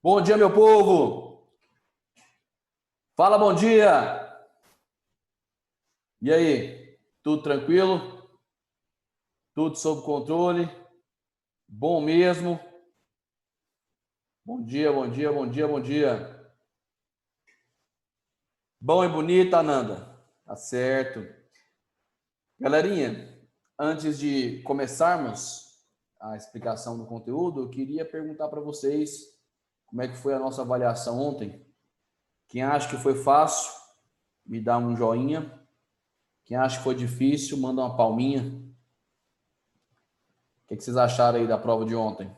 Bom dia, meu povo! Fala, bom dia! E aí, tudo tranquilo? Tudo sob controle? Bom mesmo? Bom dia, bom dia, bom dia, bom dia. Bom e bonito, Ananda. Tá certo. Galerinha, antes de começarmos a explicação do conteúdo, eu queria perguntar para vocês como é que foi a nossa avaliação ontem. Quem acha que foi fácil, me dá um joinha. Quem acha que foi difícil, manda uma palminha. O que vocês acharam aí da prova de ontem?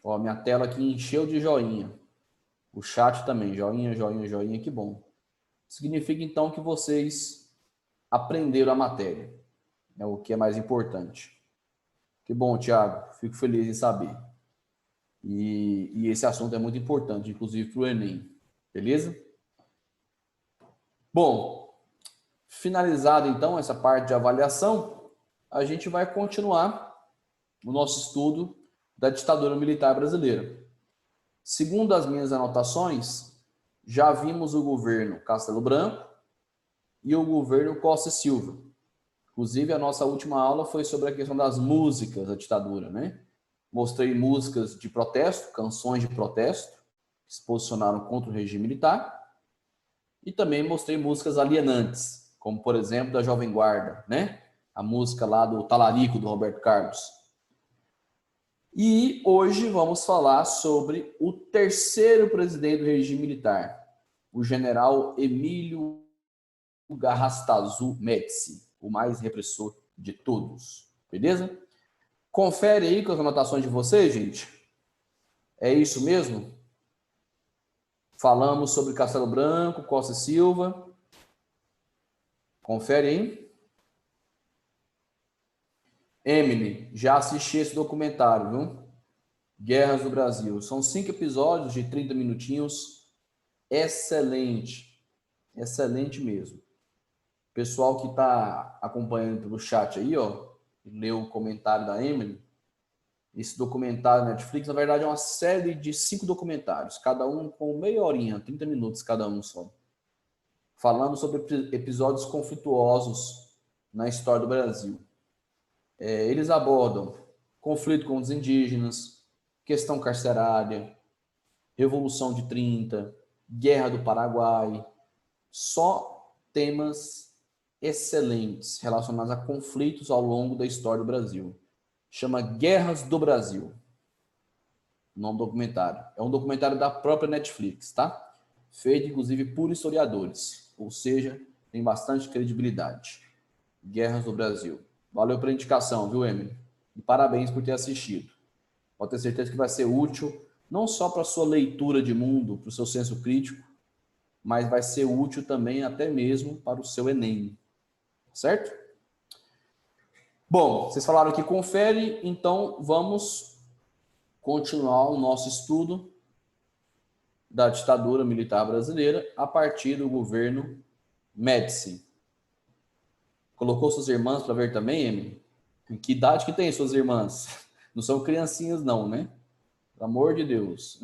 Ó, minha tela aqui encheu de joinha. O chat também, joinha, joinha, joinha, que bom. Significa então que vocês aprenderam a matéria, é o que é mais importante. Que bom, Thiago, fico feliz em saber. E esse assunto é muito importante, inclusive para o Enem, beleza? Bom, finalizado então essa parte de avaliação, a gente vai continuar o nosso estudo da ditadura militar brasileira. Segundo as minhas anotações, já vimos o governo Castelo Branco e o governo Costa e Silva. Inclusive, a nossa última aula foi sobre a questão das músicas da ditadura, né? Mostrei músicas de protesto, canções de protesto, que se posicionaram contra o regime militar, e também mostrei músicas alienantes, como, por exemplo, da Jovem Guarda, né? A música lá do Talarico, do Roberto Carlos. E hoje vamos falar sobre o terceiro presidente do regime militar, o general Emílio Garrastazu Médici, o mais repressor de todos. Beleza? Confere aí com as anotações de vocês, gente. É isso mesmo? Falamos sobre Castelo Branco, Costa e Silva. Confere aí. Emily, já assisti esse documentário, viu? Guerras do Brasil. São 5 episódios de 30 minutinhos. Excelente. Excelente mesmo. Pessoal que está acompanhando pelo chat aí, ó, leu o comentário da Emily. Esse documentário Netflix, na verdade, é uma série de 5 documentários, cada um com meia horinha, 30 minutos cada um só. Falando sobre episódios conflituosos na história do Brasil. Eles abordam conflito com os indígenas, questão carcerária, Revolução de 30, Guerra do Paraguai, só temas excelentes relacionados a conflitos ao longo da história do Brasil. Chama Guerras do Brasil, o nome do documentário. É um documentário da própria Netflix, tá? Feito, inclusive, por historiadores, ou seja, tem bastante credibilidade. Guerras do Brasil. Valeu pela indicação, viu, Emily? E parabéns por ter assistido. Pode ter certeza que vai ser útil, não só para a sua leitura de mundo, para o seu senso crítico, mas vai ser útil também até mesmo para o seu Enem. Certo? Bom, vocês falaram que confere, então vamos continuar o nosso estudo da ditadura militar brasileira a partir do governo Médici. Colocou suas irmãs para ver também, Emily? Que idade que tem suas irmãs? Não são criancinhas não, né? Pelo amor de Deus.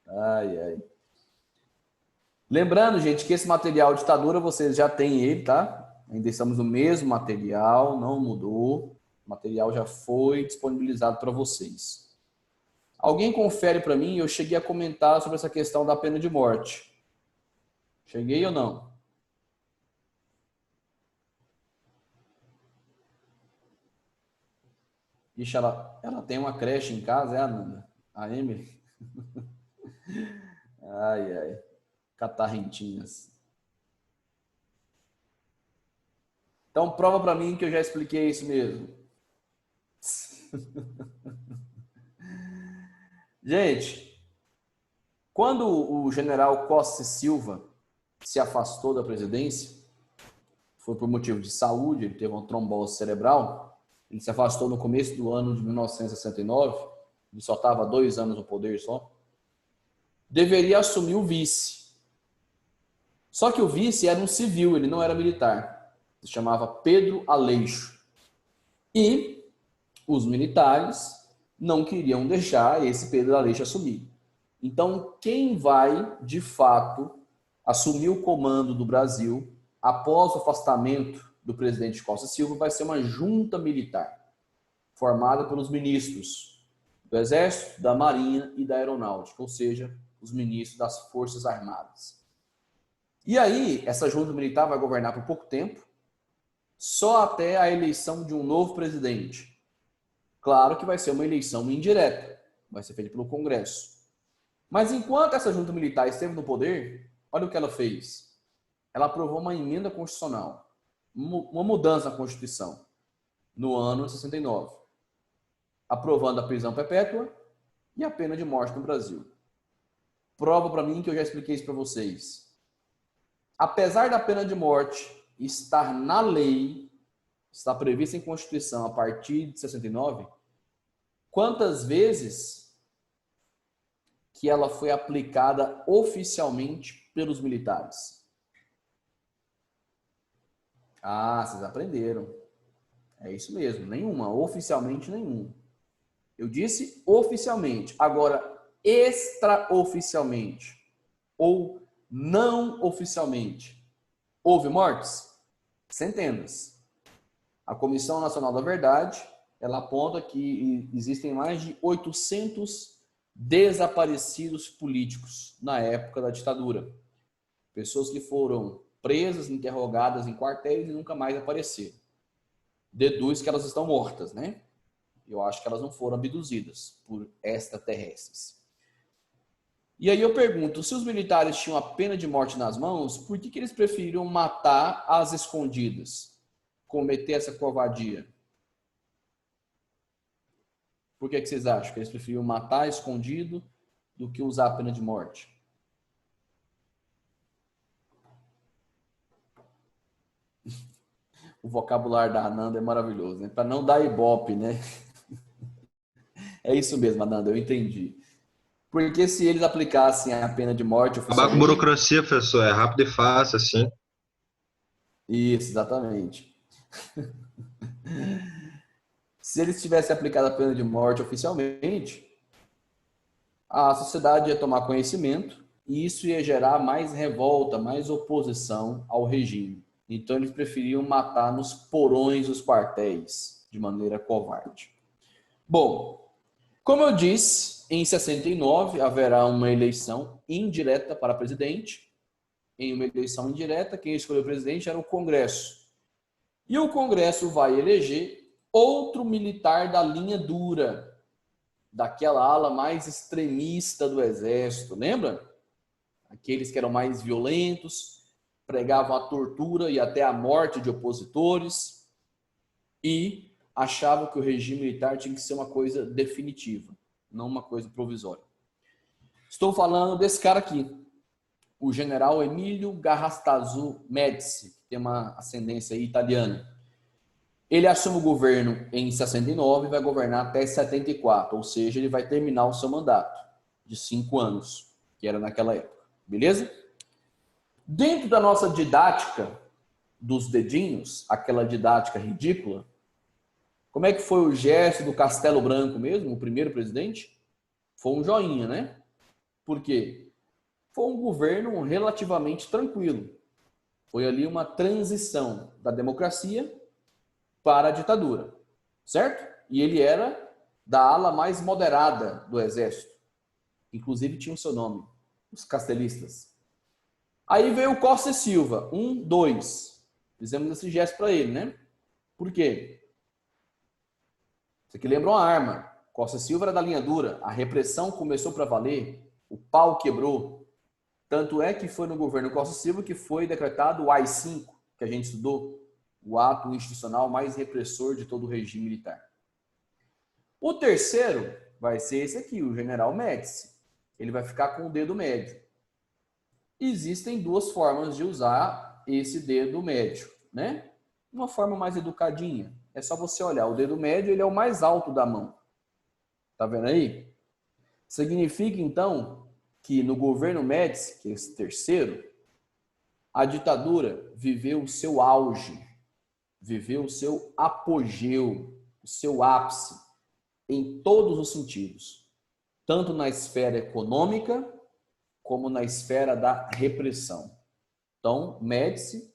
Ai, ai. Lembrando, gente, que esse material de ditadura vocês já têm ele, tá? Ainda estamos no mesmo material, não mudou. O material já foi disponibilizado para vocês. Alguém confere para mim, eu cheguei a comentar sobre essa questão da pena de morte. Cheguei ou não? Ixi, ela tem uma creche em casa, é, Ananda? A Emily? Ai, ai. Catarrentinhas. Então, prova para mim que eu já expliquei isso mesmo. Gente, quando o general Costa e Silva se afastou da presidência, foi por motivo de saúde, ele teve uma trombose cerebral, ele se afastou no começo do ano de 1969, ele só estava 2 anos no poder só, deveria assumir o vice. Só que o vice era um civil, ele não era militar. Se chamava Pedro Aleixo. E os militares não queriam deixar esse Pedro Aleixo assumir. Então, quem vai, de fato, assumir o comando do Brasil após o afastamento do presidente Costa Silva vai ser uma junta militar, formada pelos ministros do Exército, da Marinha e da Aeronáutica, ou seja, os ministros das Forças Armadas. E aí, essa junta militar vai governar por pouco tempo, só até a eleição de um novo presidente. Claro que vai ser uma eleição indireta, vai ser feita pelo Congresso. Mas enquanto essa junta militar esteve no poder, olha o que ela fez. Ela aprovou uma emenda constitucional, uma mudança na Constituição, no ano de 69, aprovando a prisão perpétua e a pena de morte no Brasil. Prova para mim que eu já expliquei isso para vocês. Apesar da pena de morte estar na lei, está prevista em Constituição a partir de 69, quantas vezes que ela foi aplicada oficialmente pelos militares? Ah, vocês aprenderam. É isso mesmo, nenhuma, oficialmente nenhuma. Eu disse oficialmente. Agora, extraoficialmente ou não oficialmente, houve mortes? Centenas. A Comissão Nacional da Verdade, ela aponta que existem mais de 800 desaparecidos políticos na época da ditadura. Pessoas que foram presas, interrogadas em quartéis e nunca mais apareceram. Deduz que elas estão mortas, né? Eu acho que elas não foram abduzidas por extraterrestres. E aí eu pergunto, se os militares tinham a pena de morte nas mãos, por que eles preferiram matar às escondidas? Cometer essa covardia? Por que vocês acham que eles preferiam matar escondido do que usar a pena de morte? O vocabulário da Ananda é maravilhoso, né? Para não dar ibope, né? É isso mesmo, Ananda, eu entendi. Porque se eles aplicassem a pena de morte Acabar com oficialmente... burocracia, professor, é rápido e fácil, assim. Isso, exatamente. Se eles tivessem aplicado a pena de morte oficialmente, a sociedade ia tomar conhecimento e isso ia gerar mais revolta, mais oposição ao regime. Então eles preferiam matar nos porões dos quartéis, de maneira covarde. Bom, como eu disse, em 69 haverá uma eleição indireta para presidente. Em uma eleição indireta, quem escolheu o presidente era o Congresso. E o Congresso vai eleger outro militar da linha dura, daquela ala mais extremista do Exército, lembra? Aqueles que eram mais violentos, pregavam a tortura e até a morte de opositores e achavam que o regime militar tinha que ser uma coisa definitiva, não uma coisa provisória. Estou falando desse cara aqui, o general Emílio Garrastazu Médici, que tem uma ascendência italiana. Ele assume o governo em 69 e vai governar até 74, ou seja, ele vai terminar o seu mandato de 5 anos, que era naquela época. Beleza? Dentro da nossa didática dos dedinhos, aquela didática ridícula, como é que foi o gesto do Castelo Branco mesmo, o primeiro presidente? Foi um joinha, né? Por quê? Foi um governo relativamente tranquilo. Foi ali uma transição da democracia para a ditadura, certo? E ele era da ala mais moderada do exército. Inclusive tinha o seu nome, os castelistas. Aí veio o Costa e Silva, 1, 2. Fizemos esse gesto para ele, né? Por quê? Isso aqui lembra uma arma. Costa e Silva era da linha dura. A repressão começou para valer. O pau quebrou. Tanto é que foi no governo Costa e Silva que foi decretado o AI-5, que a gente estudou, o ato institucional mais repressor de todo o regime militar. O terceiro vai ser esse aqui, o general Médici. Ele vai ficar com o dedo médio. Existem duas formas de usar esse dedo médio, né? Uma forma mais educadinha. É só você olhar. O dedo médio, ele é o mais alto da mão. Tá vendo aí? Significa, então, que no governo Médici, que é esse terceiro, a ditadura viveu o seu auge, viveu o seu apogeu, o seu ápice. em todos os sentidos, tanto na esfera econômica como na esfera da repressão. Então, Médici,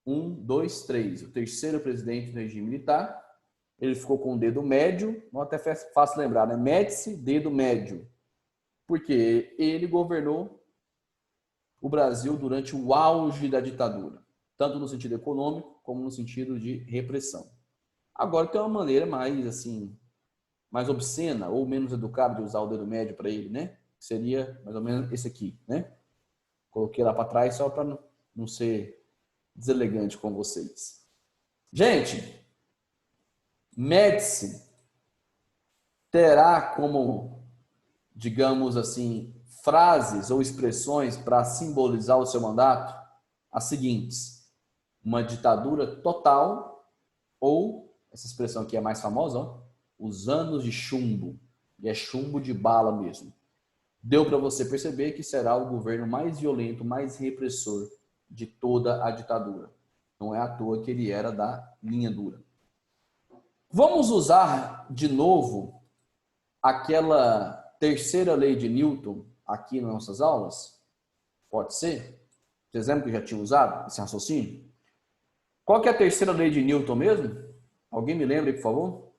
1, 2, 3, o terceiro presidente do regime militar, ele ficou com o dedo médio, não até fácil lembrar, né? Médici, dedo médio, porque ele governou o Brasil durante o auge da ditadura, tanto no sentido econômico como no sentido de repressão. Agora tem uma maneira mais assim, mais obscena ou menos educada de usar o dedo médio para ele, né? Seria mais ou menos esse aqui, né? Coloquei lá para trás só para não ser deselegante com vocês. Gente, Médici terá como, digamos assim, frases ou expressões para simbolizar o seu mandato as seguintes: uma ditadura total, ou, essa expressão aqui é mais famosa, ó, os anos de chumbo, e é chumbo de bala mesmo. Deu para você perceber que será o governo mais violento, mais repressor de toda a ditadura. Não é à toa que ele era da linha dura. Vamos usar de novo aquela terceira lei de Newton aqui nas nossas aulas? Pode ser? Vocês lembram que eu já tinha usado esse raciocínio? Qual que é a terceira lei de Newton mesmo? Alguém me lembra, por favor?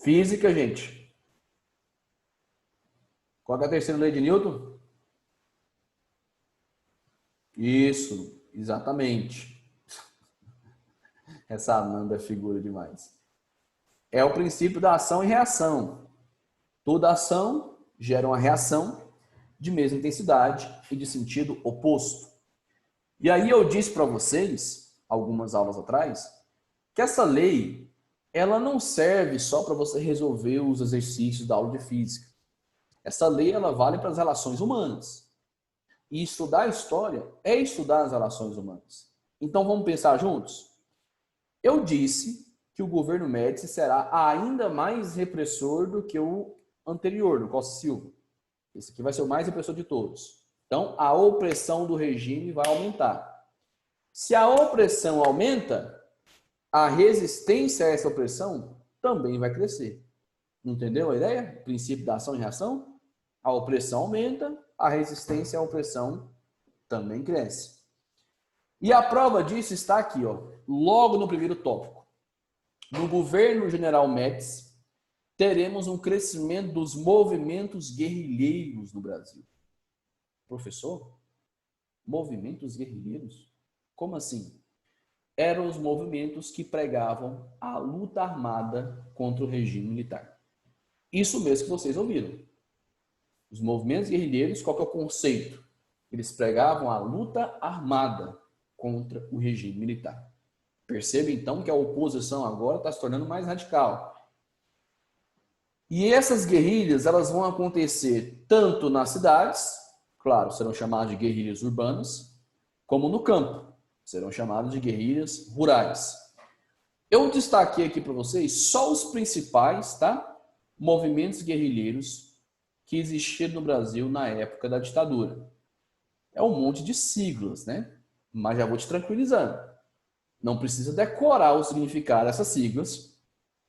Física, gente. Qual que é a terceira lei de Newton? Isso, exatamente. Essa Ananda é figura demais. É o princípio da ação e reação. Toda ação gera uma reação de mesma intensidade e de sentido oposto. E aí eu disse para vocês, algumas aulas atrás, que essa lei, ela não serve só para você resolver os exercícios da aula de física. Essa lei, ela vale para as relações humanas. E estudar a história é estudar as relações humanas. Então vamos pensar juntos? Eu disse que o governo Médici será ainda mais repressor do que o anterior, do Costa Silva. Esse aqui vai ser o mais repressor de todos. Então, a opressão do regime vai aumentar. Se a opressão aumenta, a resistência a essa opressão também vai crescer. Entendeu a ideia? O princípio da ação e reação? A opressão aumenta, a resistência à opressão também cresce. E a prova disso está aqui, ó, logo no primeiro tópico. No governo general Médici, teremos um crescimento dos movimentos guerrilheiros no Brasil. Professor, movimentos guerrilheiros? Como assim? Eram os movimentos que pregavam a luta armada contra o regime militar. Isso mesmo que vocês ouviram. Os movimentos guerrilheiros, qual que é o conceito? Eles pregavam a luta armada contra o regime militar. Perceba então que a oposição agora está se tornando mais radical. E essas guerrilhas, elas vão acontecer tanto nas cidades, claro, serão chamadas de guerrilhas urbanas, como no campo, serão chamadas de guerrilhas rurais. Eu destaquei aqui para vocês só os principais, tá? Movimentos guerrilheiros que existiram no Brasil na época da ditadura. É um monte de siglas, né? Mas já vou te tranquilizando. Não precisa decorar o significado dessas siglas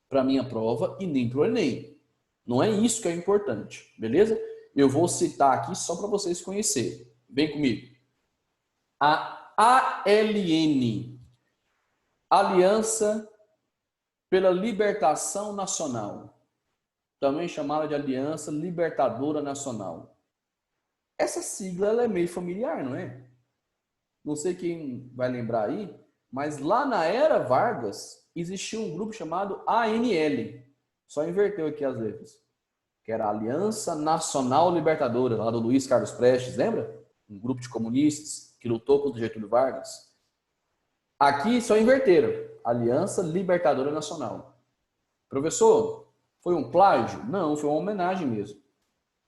para minha prova e nem para o Enem. Não é isso que é importante, beleza? Eu vou citar aqui só para vocês conhecerem. Vem comigo. A ALN, Aliança pela Libertação Nacional, também chamada de Aliança Libertadora Nacional. Essa sigla ela é meio familiar, não é? Não sei quem vai lembrar aí, mas lá na era Vargas existia um grupo chamado ANL. Só inverteu aqui as letras. Que era a Aliança Nacional Libertadora, lá do Luiz Carlos Prestes, lembra? Um grupo de comunistas que lutou contra Getúlio Vargas. Aqui só inverteram. Aliança Libertadora Nacional. Professor, foi um plágio? Não, foi uma homenagem mesmo.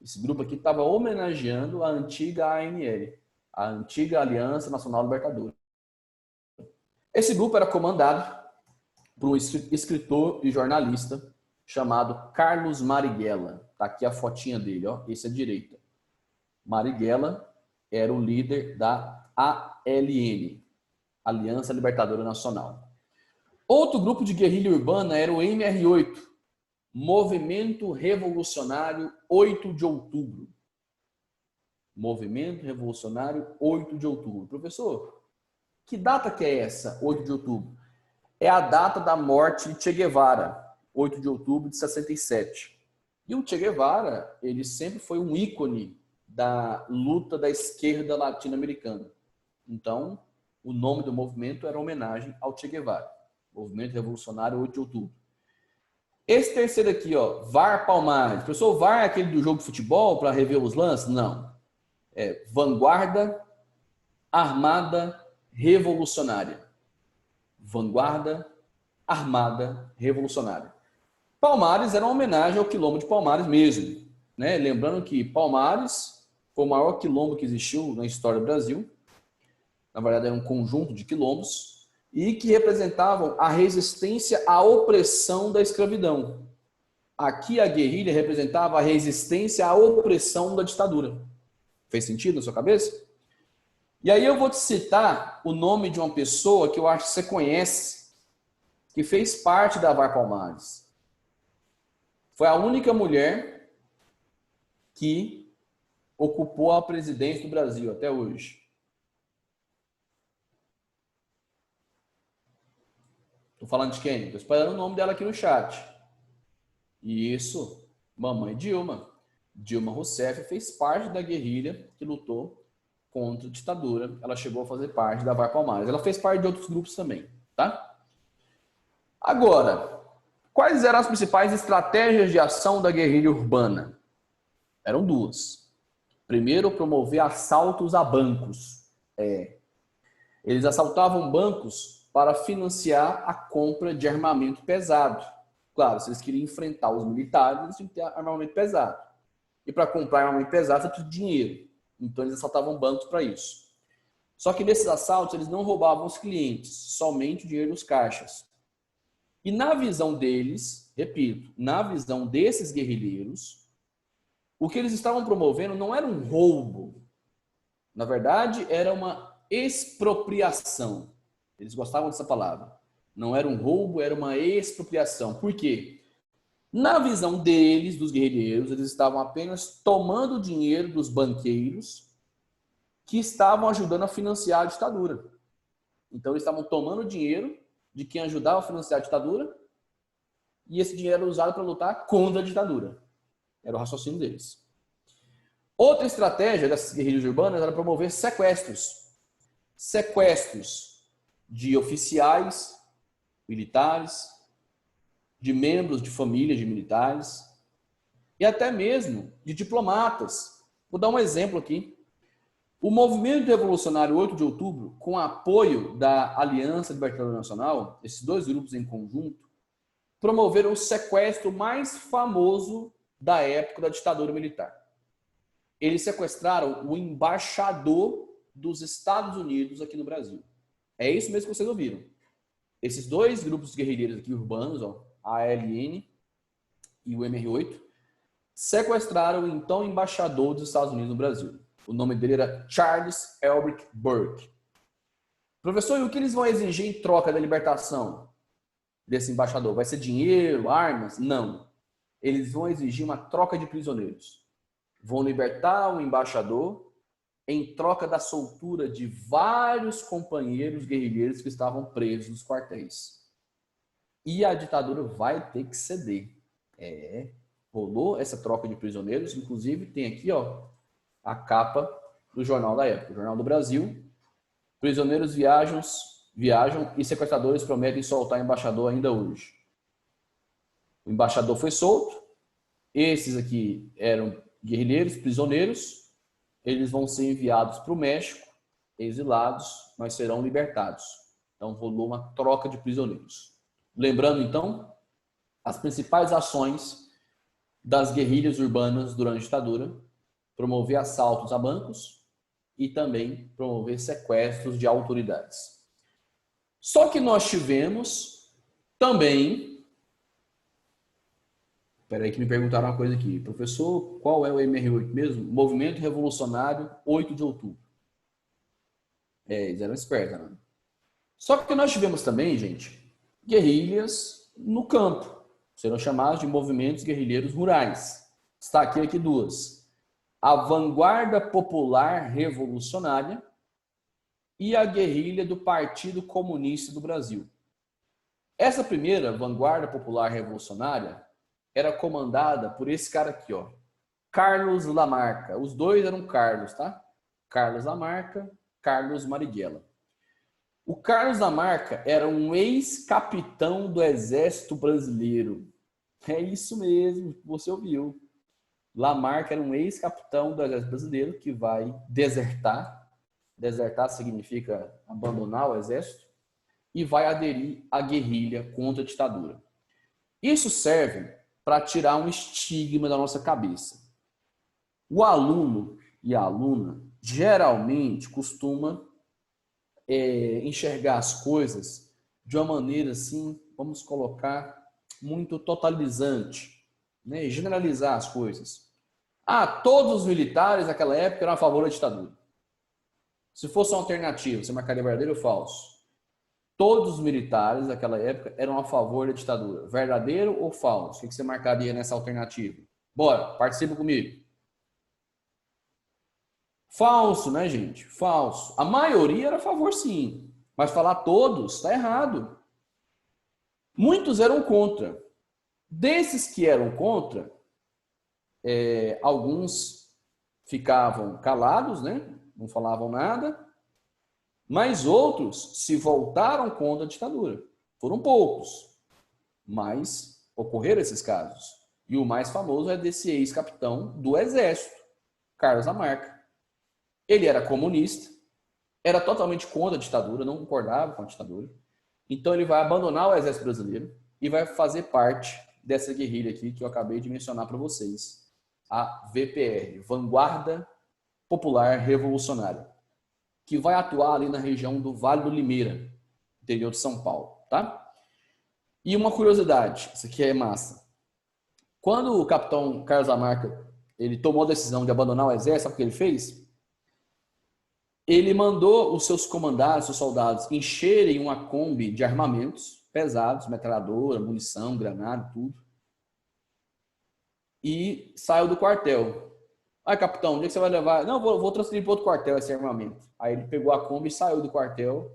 Esse grupo aqui estava homenageando a antiga ANL, a antiga Aliança Nacional Libertadora. Esse grupo era comandado por um escritor e jornalista chamado Carlos Marighella. Está aqui a fotinha dele, ó. Esse é a direita. Marighella era o líder da ALN. Aliança Libertadora Nacional. Outro grupo de guerrilha urbana era o MR8, Movimento Revolucionário 8 de Outubro. Movimento Revolucionário 8 de Outubro. Professor, que data que é essa, 8 de outubro? É a data da morte de Che Guevara, 8 de outubro de 67. E o Che Guevara, ele sempre foi um ícone da luta da esquerda latino-americana. Então, o nome do movimento era homenagem ao Che Guevara. Movimento Revolucionário 8 de outubro. Esse terceiro aqui, ó, VAR Palmares. Professor, VAR é aquele do jogo de futebol para rever os lances? Não. É Vanguarda Armada Revolucionária. Vanguarda Armada Revolucionária. Palmares era uma homenagem ao quilombo de Palmares mesmo, né? Lembrando que Palmares foi o maior quilombo que existiu na história do Brasil. Na verdade, era um conjunto de quilombos e que representavam a resistência à opressão da escravidão. Aqui a guerrilha representava a resistência à opressão da ditadura. Fez sentido na sua cabeça? E aí eu vou te citar o nome de uma pessoa que eu acho que você conhece, que fez parte da VAR Palmares. Foi a única mulher que ocupou a presidência do Brasil até hoje. Estou falando de quem? Estou esperando o nome dela aqui no chat. Isso, mamãe Dilma. Dilma Rousseff fez parte da guerrilha que lutou contra a ditadura. Ela chegou a fazer parte da VAR Palmares. Ela fez parte de outros grupos também, tá? Agora, quais eram as principais estratégias de ação da guerrilha urbana? Eram duas. Primeiro, promover assaltos a bancos. Eles assaltavam bancos para financiar a compra de armamento pesado. Claro, se eles queriam enfrentar os militares, eles tinham que ter armamento pesado. E para comprar armamento pesado, você precisa de dinheiro. Então, eles assaltavam bancos para isso. Só que nesses assaltos, eles não roubavam os clientes, somente o dinheiro dos caixas. E na visão deles, repito, na visão desses guerrilheiros, o que eles estavam promovendo não era um roubo. Na verdade, era uma expropriação. Eles gostavam dessa palavra. Não era um roubo, era uma expropriação. Por quê? Na visão deles, dos guerrilheiros, eles estavam apenas tomando dinheiro dos banqueiros que estavam ajudando a financiar a ditadura. Então, eles estavam tomando dinheiro de quem ajudava a financiar a ditadura e esse dinheiro era usado para lutar contra a ditadura. Era o raciocínio deles. Outra estratégia dessas guerrilhas urbanas era promover sequestros. Sequestros de oficiais militares, de membros de famílias de militares e até mesmo de diplomatas. Vou dar um exemplo aqui. O Movimento Revolucionário 8 de Outubro, com apoio da Aliança Libertadora Nacional, esses dois grupos em conjunto, promoveram o sequestro mais famoso da época da ditadura militar. Eles sequestraram o embaixador dos Estados Unidos aqui no Brasil. É isso mesmo que vocês ouviram. Esses dois grupos guerrilheiros aqui urbanos, ó, a ALN e o MR8, sequestraram o então embaixador dos Estados Unidos no Brasil. O nome dele era Charles Elbrick Burke. Professor, e o que eles vão exigir em troca da libertação desse embaixador? Vai ser dinheiro, armas? Não. Eles vão exigir uma troca de prisioneiros. Vão libertar o embaixador em troca da soltura de vários companheiros guerrilheiros que estavam presos nos quartéis. E a ditadura vai ter que ceder. Rolou essa troca de prisioneiros, inclusive tem aqui, ó, a capa do jornal da época, o Jornal do Brasil. Prisioneiros viajam e sequestradores prometem soltar o embaixador ainda hoje. O embaixador foi solto. Esses aqui eram guerrilheiros, prisioneiros. Eles vão ser enviados para o México, exilados, mas serão libertados. Então, rolou uma troca de prisioneiros. Lembrando, então, as principais ações das guerrilhas urbanas durante a ditadura: promover assaltos a bancos e também promover sequestros de autoridades. Só que nós tivemos também... Espera aí que me perguntaram uma coisa aqui. Professor, qual é o MR8 mesmo? Movimento Revolucionário 8 de Outubro. Eles eram espertos, né? Só que nós tivemos também, gente, guerrilhas no campo. Serão chamados de movimentos guerrilheiros rurais. Destaquei aqui duas. A Vanguarda Popular Revolucionária e a guerrilha do Partido Comunista do Brasil. Essa primeira, Vanguarda Popular Revolucionária, era comandada por esse cara aqui, ó, Carlos Lamarca. Os dois eram Carlos, tá? Carlos Lamarca, Carlos Marighella. O Carlos Lamarca era um ex-capitão do Exército Brasileiro. É isso mesmo, você ouviu. Lamarca era um ex-capitão do Exército Brasileiro que vai desertar. Desertar significa abandonar o exército e vai aderir à guerrilha contra a ditadura. Isso serve para tirar um estigma da nossa cabeça. O aluno e a aluna geralmente costuma enxergar as coisas de uma maneira assim, vamos colocar, muito totalizante, né? Generalizar as coisas. Ah, todos os militares naquela época eram a favor da ditadura. Se fosse uma alternativa, você marcaria verdadeiro ou falso? Todos os militares daquela época eram a favor da ditadura. Verdadeiro ou falso? O que você marcaria nessa alternativa? Bora, participa comigo. Falso, né, gente? Falso. A maioria era a favor, sim. Mas falar todos está errado. Muitos eram contra. Desses que eram contra, alguns ficavam calados, né? Não falavam nada. Mas outros se voltaram contra a ditadura. Foram poucos, mas ocorreram esses casos. E o mais famoso é desse ex-capitão do Exército, Carlos Lamarca. Ele era comunista, era totalmente contra a ditadura, não concordava com a ditadura. Então ele vai abandonar o Exército Brasileiro e vai fazer parte dessa guerrilha aqui que eu acabei de mencionar para vocês. A VPR, Vanguarda Popular Revolucionária, que vai atuar ali na região do Vale do Limeira, interior de São Paulo, tá? E uma curiosidade, isso aqui é massa. Quando o capitão Carlos Lamarca, ele tomou a decisão de abandonar o exército, sabe o que ele fez? Ele mandou os seus comandados, seus soldados, encherem uma Kombi de armamentos pesados, metralhadora, munição, granada, tudo. E saiu do quartel. Aí, capitão, onde é que você vai levar? Não, vou transferir para outro quartel esse armamento. Aí ele pegou a Kombi e saiu do quartel,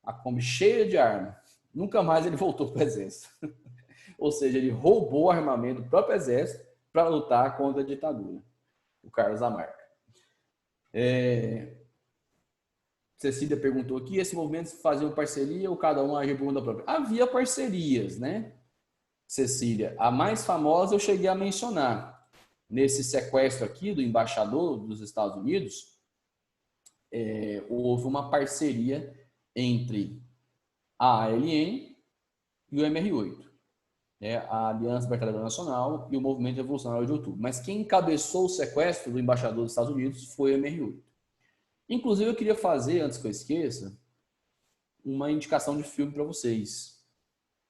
a Kombi cheia de arma. Nunca mais ele voltou para o exército. Ou seja, ele roubou o armamento do próprio exército para lutar contra a ditadura. O Carlos Lamarca. Cecília perguntou aqui, esse movimento faziam parceria ou cada um agia por conta própria? Havia parcerias, né, Cecília? A mais famosa eu cheguei a mencionar. Nesse sequestro aqui do embaixador dos Estados Unidos, houve uma parceria entre a ALN e o MR8, né, a Aliança Libertadora Nacional e o Movimento Revolucionário de Outubro. Mas quem encabeçou o sequestro do embaixador dos Estados Unidos foi o MR8. Inclusive, eu queria fazer, antes que eu esqueça, uma indicação de filme para vocês,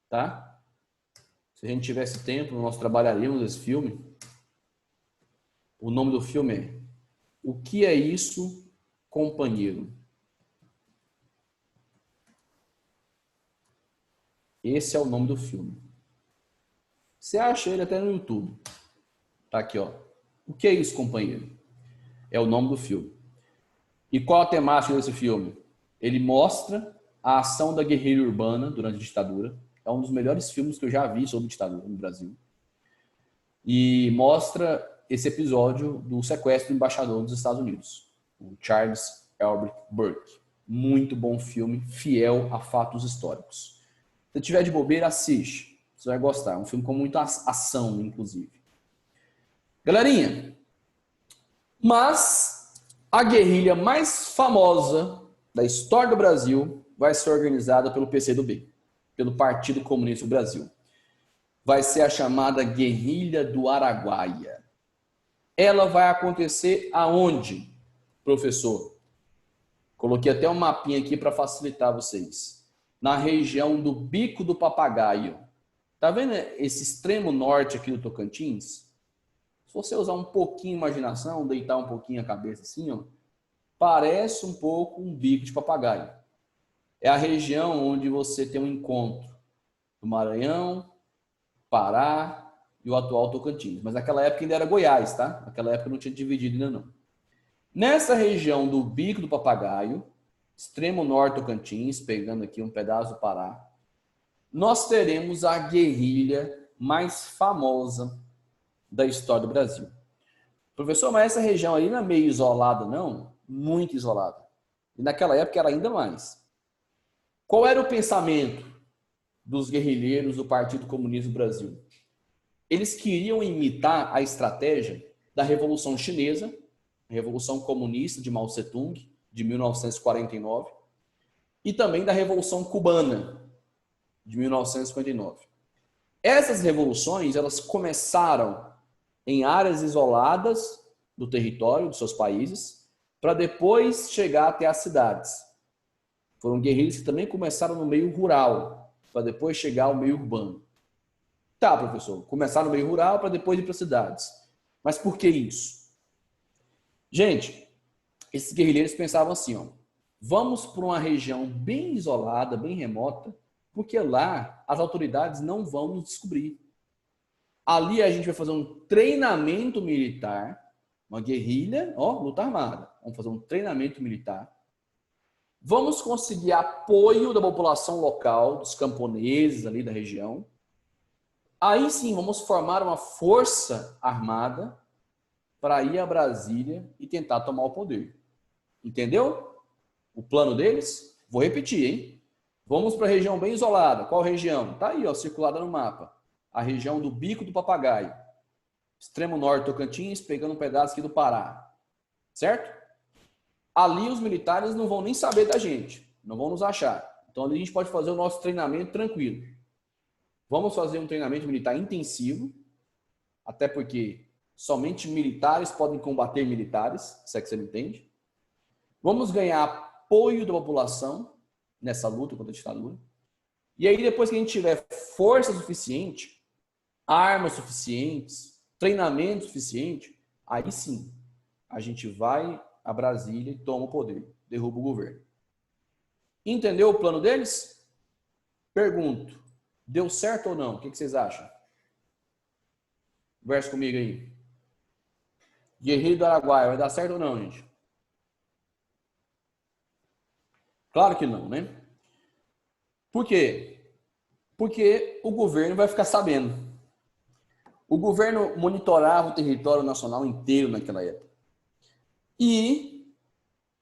tá? Se a gente tivesse tempo, nós trabalharíamos esse filme. O nome do filme é O que é isso, companheiro? Esse é o nome do filme. Você acha ele até no YouTube. Tá aqui, ó. O que é isso, companheiro? É o nome do filme. E qual a temática desse filme? Ele mostra a ação da guerrilha urbana durante a ditadura. É um dos melhores filmes que eu já vi sobre ditadura no Brasil. E mostra esse episódio do sequestro do embaixador dos Estados Unidos, o Charles Albert Burke. Muito bom filme, fiel a fatos históricos. Se tiver de bobeira, assiste. Você vai gostar. É um filme com muita ação, inclusive. Galerinha, mas a guerrilha mais famosa da história do Brasil vai ser organizada pelo PCdoB, pelo Partido Comunista do Brasil. Vai ser a chamada Guerrilha do Araguaia. Ela vai acontecer aonde, professor? Coloquei até um mapinha aqui para facilitar vocês. Na região do Bico do Papagaio. Tá vendo esse extremo norte aqui do Tocantins? Se você usar um pouquinho de imaginação, deitar um pouquinho a cabeça assim, ó, parece um pouco um bico de papagaio. É a região onde você tem um encontro do Maranhão, Pará e o atual Tocantins. Mas naquela época ainda era Goiás, tá? Naquela época não tinha dividido ainda não. Nessa região do Bico do Papagaio, extremo norte Tocantins, pegando aqui um pedaço do Pará, nós teremos a guerrilha mais famosa da história do Brasil. Professor, mas essa região aí não é meio isolada, não? Muito isolada. E naquela época era ainda mais. Qual era o pensamento dos guerrilheiros do Partido Comunista do Brasil? Eles queriam imitar a estratégia da Revolução Chinesa, a Revolução Comunista de Mao Tse-tung, de 1949, e também da Revolução Cubana, de 1959. Essas revoluções, elas começaram em áreas isoladas do território dos seus países, para depois chegar até as cidades. Foram guerrilhas que também começaram no meio rural, para depois chegar ao meio urbano. Tá, professor, começar no meio rural para depois ir para as cidades. Mas por que isso? Gente, esses guerrilheiros pensavam assim, ó, vamos para uma região bem isolada, bem remota, porque lá as autoridades não vão nos descobrir. Ali a gente vai fazer um treinamento militar, uma guerrilha, ó, luta armada. Vamos fazer um treinamento militar. Vamos conseguir apoio da população local, dos camponeses ali da região. Aí sim, vamos formar uma força armada para ir a Brasília e tentar tomar o poder. Entendeu? O plano deles? Vou repetir, hein? Vamos para a região bem isolada. Qual região? Tá aí, ó, circulada no mapa. A região do Bico do Papagaio. Extremo norte Tocantins, pegando um pedaço aqui do Pará. Certo? Ali os militares não vão nem saber da gente. Não vão nos achar. Então ali a gente pode fazer o nosso treinamento tranquilo. Vamos fazer um treinamento militar intensivo, até porque somente militares podem combater militares, se é que você não entende. Vamos ganhar apoio da população nessa luta contra a ditadura. E aí, depois que a gente tiver força suficiente, armas suficientes, treinamento suficiente, aí sim, a gente vai a Brasília e toma o poder, derruba o governo. Entendeu o plano deles? Pergunto. Deu certo ou não? O que vocês acham? Conversa comigo aí. Guerrilha do Araguaia, vai dar certo ou não, gente? Claro que não, né? Por quê? Porque o governo vai ficar sabendo. O governo monitorava o território nacional inteiro naquela época. E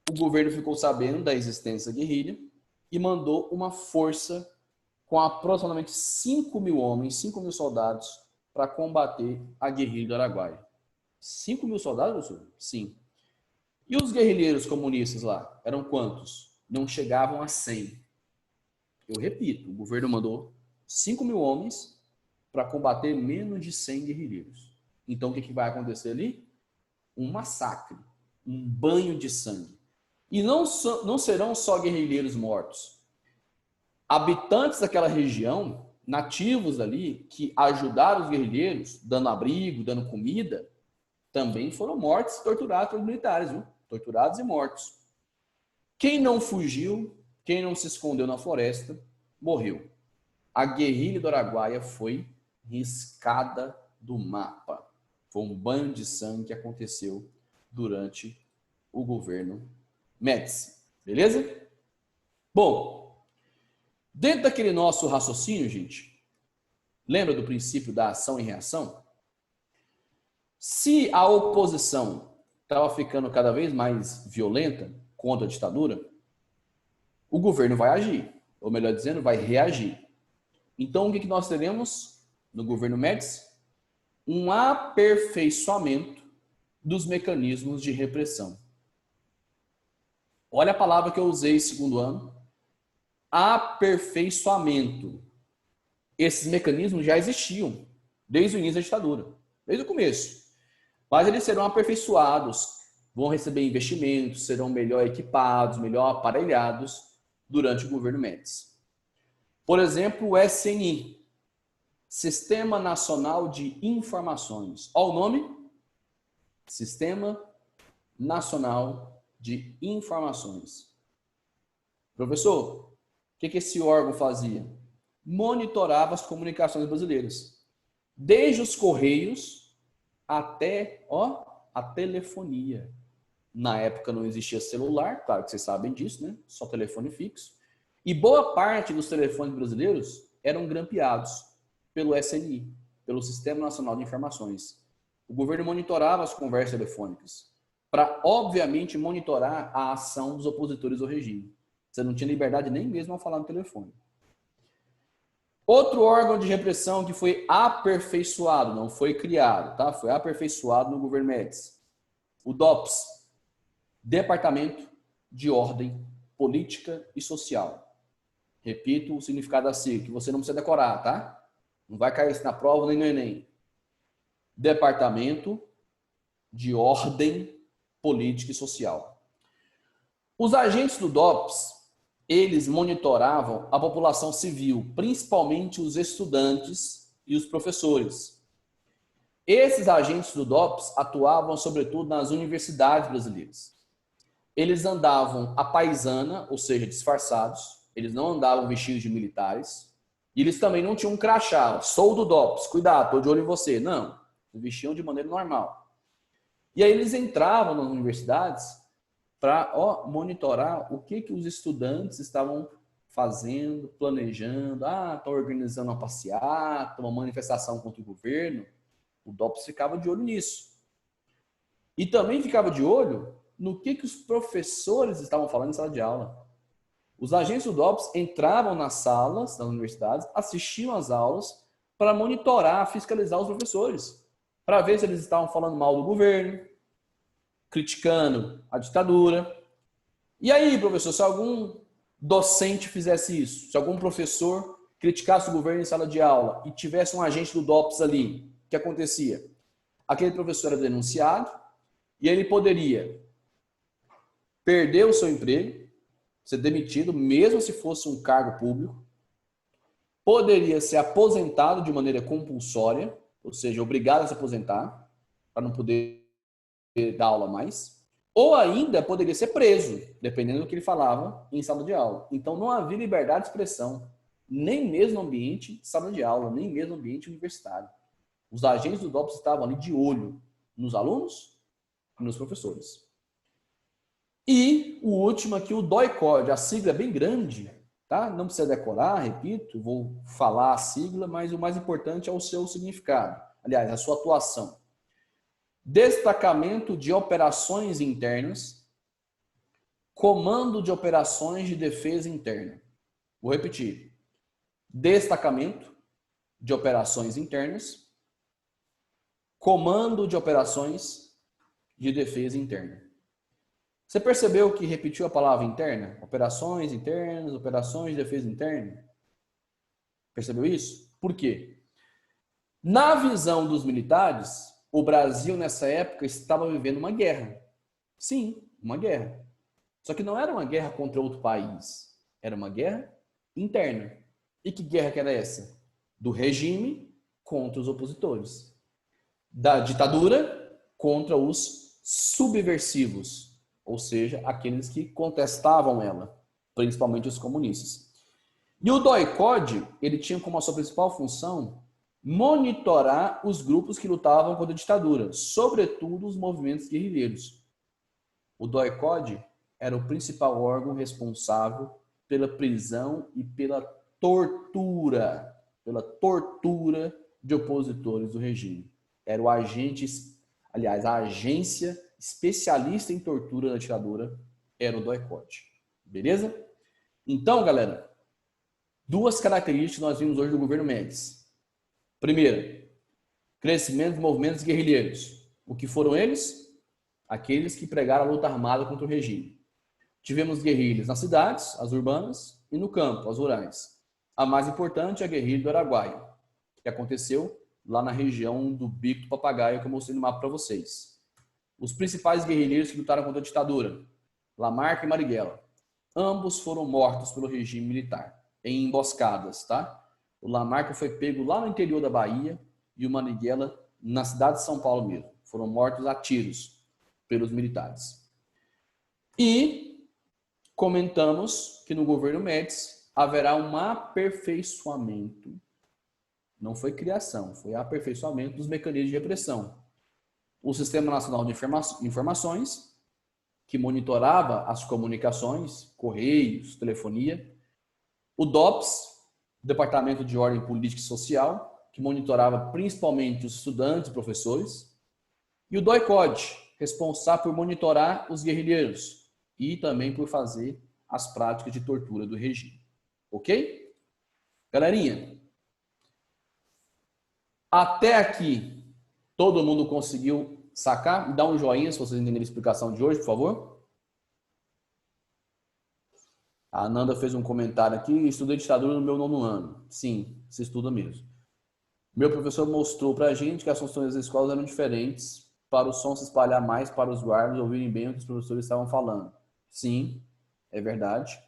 o governo ficou sabendo da existência da guerrilha e mandou uma força com aproximadamente 5 mil homens, 5 mil soldados, para combater a guerrilha do Araguaia. 5 mil soldados, professor? Sim. E os guerrilheiros comunistas lá? Eram quantos? Não chegavam a 100. Eu repito, o governo mandou 5 mil homens para combater menos de 100 guerrilheiros. Então, o que vai acontecer ali? Um massacre, um banho de sangue. E não serão só guerrilheiros mortos. Habitantes daquela região, nativos ali, que ajudaram os guerrilheiros, dando abrigo, dando comida, também foram mortos e torturados pelos militares, viu? Torturados e mortos. Quem não fugiu, quem não se escondeu na floresta, morreu. A guerrilha do Araguaia foi riscada do mapa. Foi um banho de sangue que aconteceu durante o governo Médici. Beleza? Bom, dentro daquele nosso raciocínio, gente, lembra do princípio da ação e reação? Se a oposição estava ficando cada vez mais violenta contra a ditadura, o governo vai agir, ou melhor dizendo, vai reagir. Então, o que nós teremos no governo Médici? Um aperfeiçoamento dos mecanismos de repressão. Olha a palavra que eu usei segundo ano. Aperfeiçoamento. Esses mecanismos já existiam desde o início da ditadura, desde o começo. Mas eles serão aperfeiçoados, vão receber investimentos, serão melhor equipados, melhor aparelhados durante o governo Médici. Por exemplo, o SNI, Sistema Nacional de Informações. Olha o nome? Sistema Nacional de Informações. Professor, que esse órgão fazia? Monitorava as comunicações brasileiras. Desde os correios até a telefonia. Na época não existia celular, claro que vocês sabem disso, né? Só telefone fixo. E boa parte dos telefones brasileiros eram grampeados pelo SNI, pelo Sistema Nacional de Informações. O governo monitorava as conversas telefônicas para, obviamente, monitorar a ação dos opositores ao regime. Você não tinha liberdade nem mesmo ao falar no telefone. Outro órgão de repressão que foi aperfeiçoado, não foi criado, tá? Foi aperfeiçoado no governo Médici. O DOPS, Departamento de Ordem Política e Social. Repito o significado da sigla, que você não precisa decorar, tá? Não vai cair isso na prova nem no Enem. Departamento de Ordem Política e Social. Os agentes do DOPS, eles monitoravam a população civil, principalmente os estudantes e os professores. Esses agentes do DOPS atuavam, sobretudo, nas universidades brasileiras. Eles andavam à paisana, ou seja, disfarçados. Eles não andavam vestidos de militares. E eles também não tinham um crachá. Sou do DOPS, cuidado, estou de olho em você. Não, eles vestiam de maneira normal. E aí eles entravam nas universidades para monitorar o que os estudantes estavam fazendo, planejando. Estão organizando uma passeata, uma manifestação contra o governo. O DOPS ficava de olho nisso. E também ficava de olho no que os professores estavam falando em sala de aula. Os agentes do DOPS entravam nas salas das universidades, assistiam às aulas para monitorar, fiscalizar os professores, para ver se eles estavam falando mal do governo, criticando a ditadura. E aí, professor, se algum docente fizesse isso, se algum professor criticasse o governo em sala de aula e tivesse um agente do DOPS ali, o que acontecia? Aquele professor era denunciado e ele poderia perder o seu emprego, ser demitido, mesmo se fosse um cargo público, poderia ser aposentado de maneira compulsória, ou seja, obrigado a se aposentar, para não poder dar aula mais, ou ainda poderia ser preso, dependendo do que ele falava em sala de aula. Então não havia liberdade de expressão, nem mesmo no ambiente de sala de aula, nem mesmo no ambiente universitário. Os agentes do DOPS estavam ali de olho nos alunos e nos professores. E o último aqui, o DOI-CODE, a sigla é bem grande, tá? Não precisa decorar, repito, vou falar a sigla, mas o mais importante é o seu significado. Aliás, a sua atuação. Destacamento de Operações Internas, Comando de Operações de Defesa Interna. Vou repetir. Destacamento de Operações Internas, Comando de Operações de Defesa Interna. Você percebeu que repetiu a palavra interna? Operações internas, operações de defesa interna. Percebeu isso? Por quê? Na visão dos militares, o Brasil nessa época estava vivendo uma guerra. Sim, uma guerra. Só que não era uma guerra contra outro país. Era uma guerra interna. E que guerra que era essa? Do regime contra os opositores. Da ditadura contra os subversivos. Ou seja, aqueles que contestavam ela, principalmente os comunistas. E o DOI-CODE, ele tinha como a sua principal função monitorar os grupos que lutavam contra a ditadura, sobretudo os movimentos guerrilheiros. O DOI-CODE era o principal órgão responsável pela prisão e pela tortura de opositores do regime. Era o agente, aliás, a agência especialista em tortura da ditadura era o DOI-CODE. Beleza? Então, galera, duas características nós vimos hoje do governo Médici. Primeiro, crescimento dos movimentos guerrilheiros. O que foram eles? Aqueles que pregaram a luta armada contra o regime. Tivemos guerrilhas nas cidades, as urbanas, e no campo, as rurais. A mais importante é a guerrilha do Araguaia, que aconteceu lá na região do Bico do Papagaio, que eu mostrei no mapa para vocês. Os principais guerrilheiros que lutaram contra a ditadura, Lamarca e Marighella, ambos foram mortos pelo regime militar, em emboscadas, tá? O Lamarca foi pego lá no interior da Bahia e o Marighella na cidade de São Paulo mesmo. Foram mortos a tiros pelos militares. E comentamos que no governo Médici haverá um aperfeiçoamento. Não foi criação, foi aperfeiçoamento dos mecanismos de repressão. O Sistema Nacional de Informações, que monitorava as comunicações, correios, telefonia. O DOPS, Departamento de Ordem Política e Social, que monitorava principalmente os estudantes e professores. E o DOI-CODE, responsável por monitorar os guerrilheiros e também por fazer as práticas de tortura do regime. Ok? Galerinha, até aqui, todo mundo conseguiu sacar? Dá um joinha se vocês entenderam a explicação de hoje, por favor. A Ananda fez um comentário aqui, estudei ditadura no meu 9º ano. Sim, se estuda mesmo. Meu professor mostrou pra gente que as funções das escolas eram diferentes para o som se espalhar mais para os guardas ouvirem bem o que os professores estavam falando. Sim, é verdade.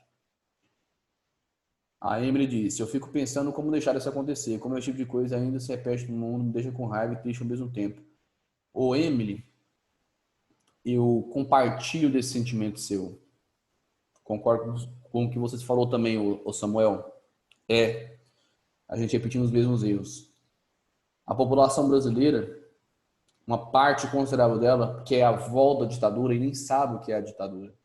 A Emily disse, eu fico pensando como deixar isso acontecer, como esse tipo de coisa ainda se repete no mundo, me deixa com raiva e triste ao mesmo tempo. Ô Emily, eu compartilho desse sentimento seu. Concordo com o que você falou também, ô Samuel. A gente repetindo os mesmos erros. A população brasileira, uma parte considerável dela, que é a volta da ditadura e nem sabe o que é a ditadura.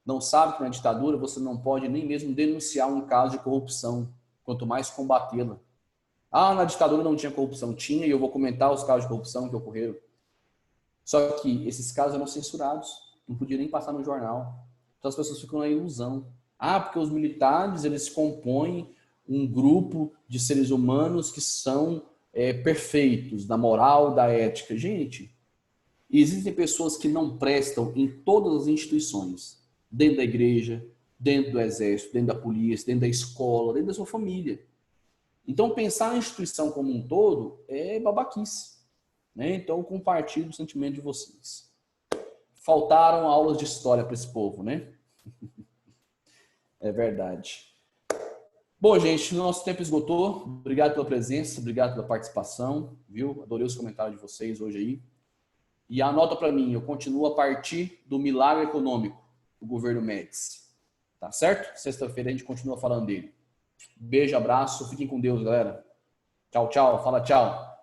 Não sabe que na ditadura você não pode nem mesmo denunciar um caso de corrupção, quanto mais combatê-la. Ah, na ditadura não tinha corrupção. Tinha, e eu vou comentar os casos de corrupção que ocorreram. Só que esses casos eram censurados, não podia nem passar no jornal. Então as pessoas ficam na ilusão. Ah, porque os militares, eles compõem um grupo de seres humanos que são perfeitos, da moral, da ética. Gente, existem pessoas que não prestam em todas as instituições. Dentro da igreja, dentro do exército, dentro da polícia, dentro da escola, dentro da sua família. Então, pensar na instituição como um todo é babaquice. Né? Então, eu compartilho o sentimento de vocês. Faltaram aulas de história para esse povo, né? É verdade. Bom, gente, nosso tempo esgotou. Obrigado pela presença, obrigado pela participação, viu? Adorei os comentários de vocês hoje aí. E anota para mim, eu continuo a partir do milagre econômico do governo Médici. Tá certo? Sexta-feira a gente continua falando dele. Beijo, abraço, fiquem com Deus, galera. Tchau, tchau. Fala tchau.